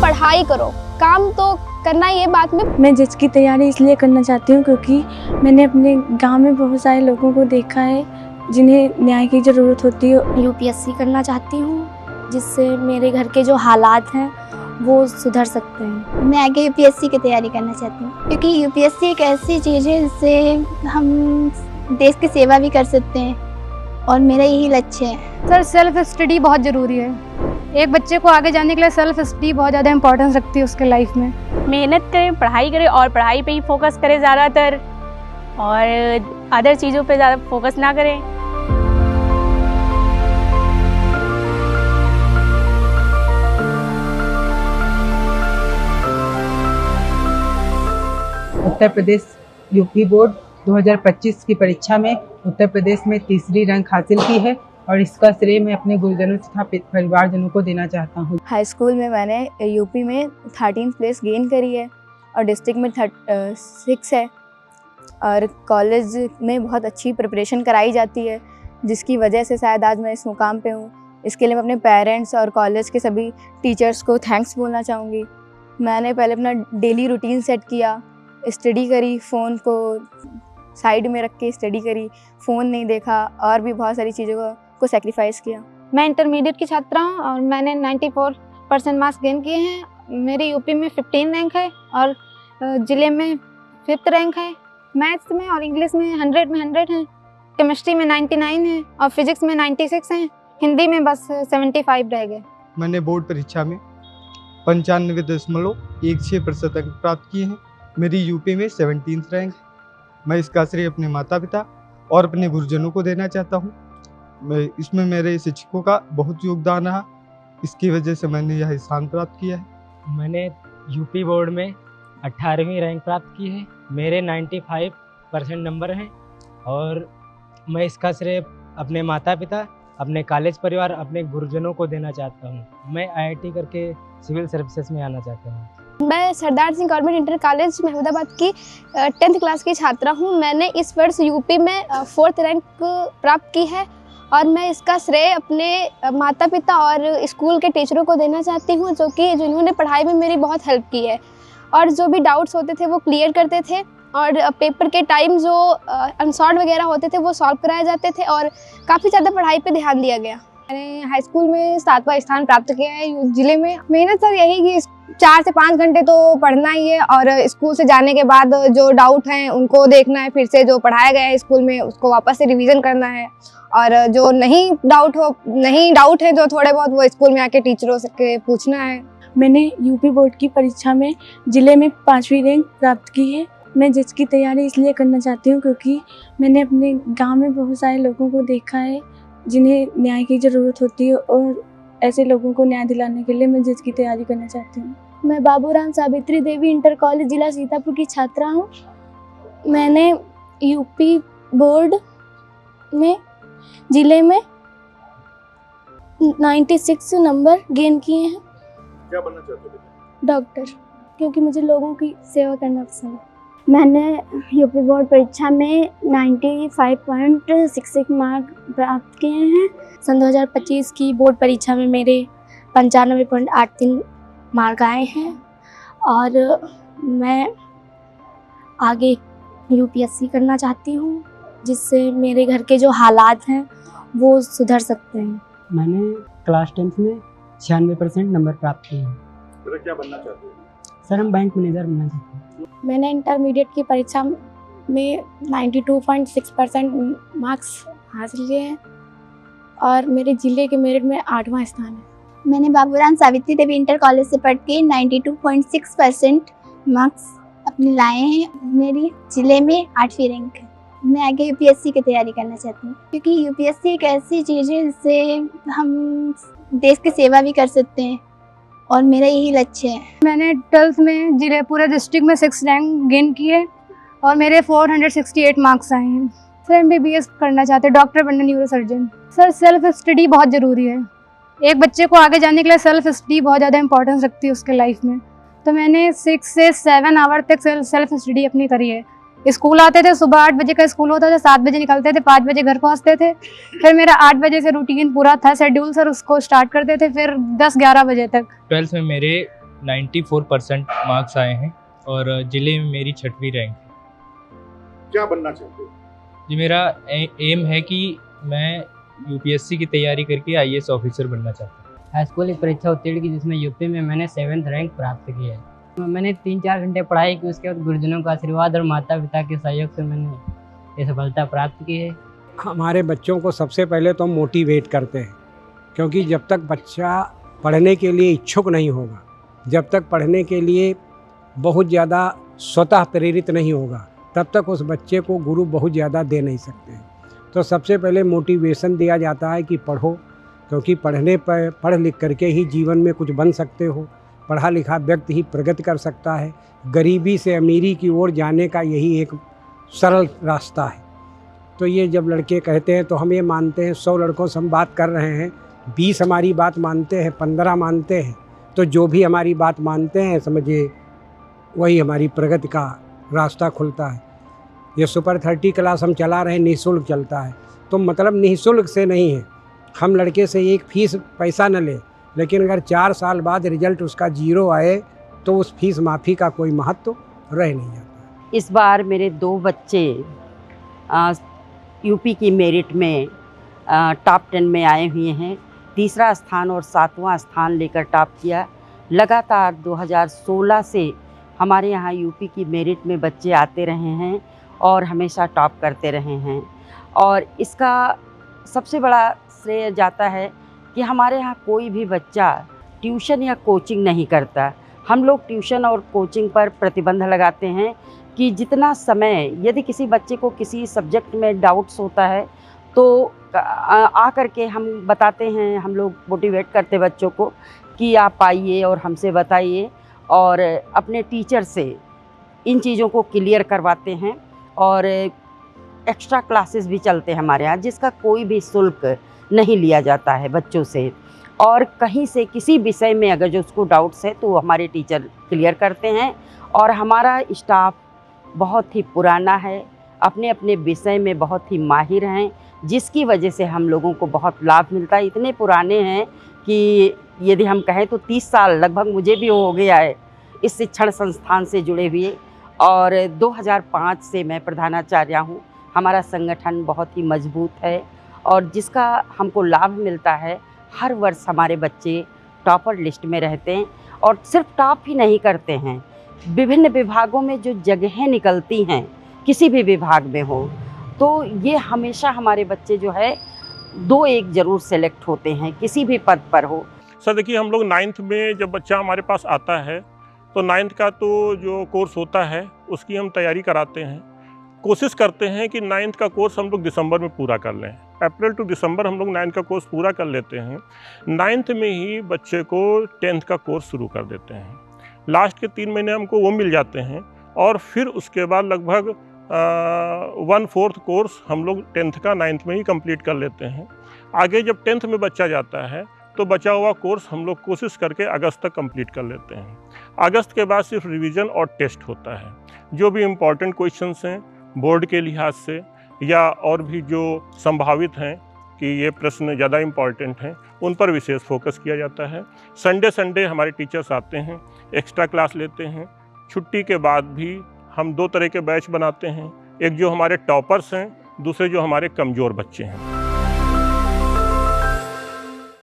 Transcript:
पढ़ाई करो, काम तो करना ही है बाद में। मैं जज की तैयारी इसलिए करना चाहती हूँ क्योंकि मैंने अपने गांव में बहुत सारे लोगों को देखा है जिन्हें न्याय की ज़रूरत होती है। यूपीएससी करना चाहती हूँ जिससे मेरे घर के जो हालात हैं वो सुधर सकते हैं। मैं आगे यूपीएससी की तैयारी करना चाहती हूँ क्योंकि यूपीएससी एक ऐसी चीज़ है जिससे हम देश की सेवा भी कर सकते हैं और मेरा यही लक्ष्य है। सर, सेल्फ स्टडी बहुत ज़रूरी है। एक बच्चे को आगे जाने के लिए सेल्फ स्टडी बहुत ज़्यादा इंपॉर्टेंस रखती है उसके लाइफ में। मेहनत करें, पढ़ाई करें और पढ़ाई पे ही फोकस करें ज़्यादातर, और अदर चीज़ों पे ज़्यादा फोकस ना करें। उत्तर प्रदेश यूपी बोर्ड 2025 की परीक्षा में उत्तर प्रदेश में तीसरी रैंक हासिल की है और इसका श्रेय मैं अपने गुरुजनों तथा परिवारजनों को देना चाहता हूँ। हाई स्कूल में मैंने यूपी में 13th प्लेस गेन करी है और डिस्ट्रिक्ट में 6 है और कॉलेज में बहुत अच्छी प्रिपरेशन कराई जाती है जिसकी वजह से शायद आज मैं इस मुकाम पे हूँ। इसके लिए मैं अपने पेरेंट्स और कॉलेज के सभी टीचर्स को थैंक्स बोलना चाहूँगी। मैंने पहले अपना डेली रूटीन सेट किया, स्टडी करी, फ़ोन को साइड में रख के स्टडी करी, फ़ोन नहीं देखा और भी बहुत सारी चीज़ों को सेक्रीफाइस किया। मैं इंटरमीडिएट की छात्रा हूँ और मैंने 94% मार्क्स गेन किए हैं। मेरे यूपी में 15 रैंक है और ज़िले में 5th रैंक है। मैथ्स में और इंग्लिश में 100 में 100 हैं, केमिस्ट्री में 99 है और फिजिक्स में 96 हैं, हिंदी में बस 75 रह गए। मैंने बोर्ड परीक्षा में 95.16% अंक प्राप्त किए हैं। मेरी यूपी में 17th रैंक है। मैं इसका श्रेय अपने माता पिता और अपने गुरुजनों को देना चाहता हूँ। इसमें मेरे शिक्षकों का बहुत योगदान रहा, इसकी वजह से मैंने यह स्थान प्राप्त किया है। मैंने यूपी बोर्ड में 18वीं रैंक प्राप्त की है। मेरे 95% नंबर हैं और मैं इसका श्रेय अपने माता पिता, अपने कॉलेज परिवार, अपने गुरुजनों को देना चाहता हूँ। मैं आईआईटी करके सिविल सर्विसेज में आना चाहता हूँ। मैं Sardar Singh government inter college Mahmudabad की 10th क्लास की छात्रा हूँ। मैंने इस वर्ष यूपी में 4th रैंक प्राप्त की है और मैं इसका श्रेय अपने माता पिता और स्कूल के टीचरों को देना चाहती हूँ जिन्होंने पढ़ाई में मेरी बहुत हेल्प की है और जो भी डाउट्स होते थे वो क्लियर करते थे और पेपर के टाइम जो अनसॉल्व वगैरह होते थे वो सॉल्व कराए जाते थे और काफ़ी ज़्यादा पढ़ाई पे ध्यान दिया गया। मैंने हाई स्कूल में 7वां स्थान प्राप्त किया है ज़िले में। मेहनत सर यही कि 4 से 5 घंटे तो पढ़ना ही है और स्कूल से जाने के बाद जो डाउट हैं उनको देखना है, फिर से जो पढ़ाया गया है स्कूल में उसको वापस से रिवीजन करना है और जो नहीं डाउट है जो थोड़े बहुत वो स्कूल में आके टीचरों से पूछना है। मैंने यूपी बोर्ड की परीक्षा में ज़िले में 5वीं रैंक प्राप्त की है। मैं जज की तैयारी इसलिए करना चाहती हूँ क्योंकि मैंने अपने गांव में बहुत सारे लोगों को देखा है जिन्हें न्याय की ज़रूरत होती है और ऐसे लोगों को न्याय दिलाने के लिए मैं जज की तैयारी करना चाहती हूँ। मैं बाबूराम सावित्री देवी इंटर कॉलेज जिला सीतापुर की छात्रा हूँ। मैंने यूपी बोर्ड में ज़िले में 96 नंबर गेन किए हैं। क्या बनना चाहते हो? डॉक्टर, क्योंकि मुझे लोगों की सेवा करना पसंद है। मैंने यूपी बोर्ड परीक्षा में 95.66 मार्क प्राप्त किए हैं। सन 2025 की बोर्ड परीक्षा में मेरे 95.83 मार्क आए हैं और मैं आगे यूपीएससी करना चाहती हूँ जिससे मेरे घर के जो हालात हैं वो सुधर सकते हैं। मैंने क्लास 10th में 96% नंबर प्राप्त किए हैं। तो क्या बनना चाहते हो? सर, हम बैंक मैनेजर बनना चाहते हैं। मैंने इंटरमीडिएट की परीक्षा में 92.6% मार्क्स हासिल किए हैं और मेरे ज़िले के मेरिट में 8वां स्थान है। मैंने बाबूराम सावित्री देवी इंटर कॉलेज से पढ़ के 92.6% मार्क्स अपने लाए हैं। मेरी ज़िले में 8वीं रैंक है। मैं आगे यूपीएससी की तैयारी करना चाहती हूँ क्योंकि यूपीएससी एक ऐसी चीज़ है जिससे हम देश की सेवा भी कर सकते हैं और मेरा यही लक्ष्य है। मैंने 12th में ज़िले पूरे डिस्ट्रिक्ट में 6 रैंक गेन किए और मेरे 468 मार्क्स आए हैं। सर, MBBS करना चाहते हैं, डॉक्टर बनना, न्यूरोसर्जन। सर, सेल्फ स्टडी बहुत ज़रूरी है। एक बच्चे को आगे जाने के लिए सेल्फ स्टडी बहुत ज़्यादा इंपॉर्टेंस रखती है उसके लाइफ में। तो मैंने 6 से 7 आवर तक सेल्फ स्टडी अपनी करी है। स्कूल आते थे, सुबह 8 बजे का स्कूल होता था, 7 बजे निकलते थे, 5 बजे घर पहुंचते थे। फिर मेरा 8 बजे से रूटीन पूरा था शेड्यूल सर, उसको स्टार्ट करते थे फिर 10-11 बजे तक। 12th में मेरे 94% मार्क्स आए हैं और ज़िले में मेरी 6वीं रैंक है। क्या बनना चाहते हो? जी मेरा एम है कि मैं यूपीएससी की तैयारी करके आईएएस ऑफिसर बनना चाहता हूँ। हाई स्कूल एक परीक्षा उत्तीर्ण की जिसमें यूपी में मैंने 7th रैंक प्राप्त की है। मैंने 3-4 घंटे पढ़ाई की, उसके बाद गुरुजनों का आशीर्वाद और माता पिता के सहयोग से मैंने ये सफलता प्राप्त की है। हमारे बच्चों को सबसे पहले तो मोटिवेट करते हैं, क्योंकि जब तक बच्चा पढ़ने के लिए इच्छुक नहीं होगा, जब तक पढ़ने के लिए बहुत ज़्यादा स्वतः प्रेरित नहीं होगा, तब तक उस बच्चे को गुरु बहुत ज़्यादा दे नहीं सकते हैं। तो सबसे पहले मोटिवेशन दिया जाता है कि पढ़ो, क्योंकि पढ़ने पर पढ़ लिख करके ही जीवन में कुछ बन सकते हो। पढ़ा लिखा व्यक्ति ही प्रगति कर सकता है। गरीबी से अमीरी की ओर जाने का यही एक सरल रास्ता है। तो ये जब लड़के कहते हैं तो हम ये मानते हैं 100 लड़कों से हम बात कर रहे हैं, 20 हमारी बात मानते हैं, 15 मानते हैं, तो जो भी हमारी बात मानते हैं समझिए वही हमारी प्रगति का रास्ता खुलता है। ये सुपर 30 क्लास हम चला रहे हैं, निःशुल्क चलता है, तो मतलब निःशुल्क से नहीं है। हम लड़के से एक फीस पैसा न ले, लेकिन अगर 4 साल बाद रिजल्ट उसका 0 आए तो उस फीस माफ़ी का कोई महत्व रह नहीं जाता। इस बार मेरे 2 बच्चे यूपी की मेरिट में टॉप 10 में आए हुए हैं। 3रा स्थान और 7वां स्थान लेकर टॉप किया। लगातार 2016 से हमारे यहाँ यूपी की मेरिट में बच्चे आते रहे हैं और हमेशा टॉप करते रहे हैं। और इसका सबसे बड़ा श्रेय जाता है कि हमारे यहाँ कोई भी बच्चा ट्यूशन या कोचिंग नहीं करता। हम लोग ट्यूशन और कोचिंग पर प्रतिबंध लगाते हैं कि जितना समय, यदि किसी बच्चे को किसी सब्जेक्ट में डाउट्स होता है तो आ करके हम बताते हैं, हम लोग मोटिवेट करते बच्चों को कि आप आइए और हमसे बताइए, और अपने टीचर से इन चीज़ों को क्लियर करवाते हैं। और एक्स्ट्रा क्लासेस भी चलते हैं हमारे यहाँ, जिसका कोई भी शुल्क नहीं लिया जाता है बच्चों से। और कहीं से किसी विषय में अगर जो उसको डाउट्स है तो हमारे टीचर क्लियर करते हैं। और हमारा स्टाफ बहुत ही पुराना है, अपने अपने विषय में बहुत ही माहिर हैं, जिसकी वजह से हम लोगों को बहुत लाभ मिलता है। इतने पुराने हैं कि यदि हम कहें तो 30 साल लगभग मुझे भी हो गया है इस शिक्षण संस्थान से जुड़े हुए। और 2005 से मैं प्रधानाचार्य हूँ। हमारा संगठन बहुत ही मजबूत है और जिसका हमको लाभ मिलता है, हर वर्ष हमारे बच्चे टॉपर लिस्ट में रहते हैं। और सिर्फ टॉप ही नहीं करते हैं, विभिन्न विभागों में जो जगहें निकलती हैं, किसी भी विभाग में हो, तो ये हमेशा हमारे बच्चे जो है 2-1 ज़रूर सेलेक्ट होते हैं, किसी भी पद पर हो। सर देखिए, हम लोग 9th में जब बच्चा हमारे पास आता है तो 9th का तो जो कोर्स होता है उसकी हम तैयारी कराते हैं। कोशिश करते हैं कि 9th का कोर्स हम लोग दिसंबर में पूरा कर लें। अप्रैल टू दिसंबर हम लोग 9th का कोर्स पूरा कर लेते हैं। 9th में ही बच्चे को 10th का कोर्स शुरू कर देते हैं। लास्ट के 3 महीने हमको वो मिल जाते हैं और फिर उसके बाद लगभग 1/4 कोर्स हम लोग 10th का 9th में ही कंप्लीट कर लेते हैं। आगे जब 10th में बच्चा जाता है तो बचा हुआ कोर्स हम लोग कोशिश करके अगस्त तक कंप्लीट कर लेते हैं। अगस्त के बाद सिर्फ रिवीजन और टेस्ट होता है। जो भी इम्पॉर्टेंट क्वेश्चंस हैं बोर्ड के लिहाज से या और भी जो संभावित हैं कि ये प्रश्न ज़्यादा इम्पॉर्टेंट हैं, उन पर विशेष फोकस किया जाता है। संडे हमारे टीचर्स आते हैं, एक्स्ट्रा क्लास लेते हैं। छुट्टी के बाद भी हम 2 तरह के बैच बनाते हैं, एक जो हमारे टॉपर्स हैं, दूसरे जो हमारे कमज़ोर बच्चे हैं।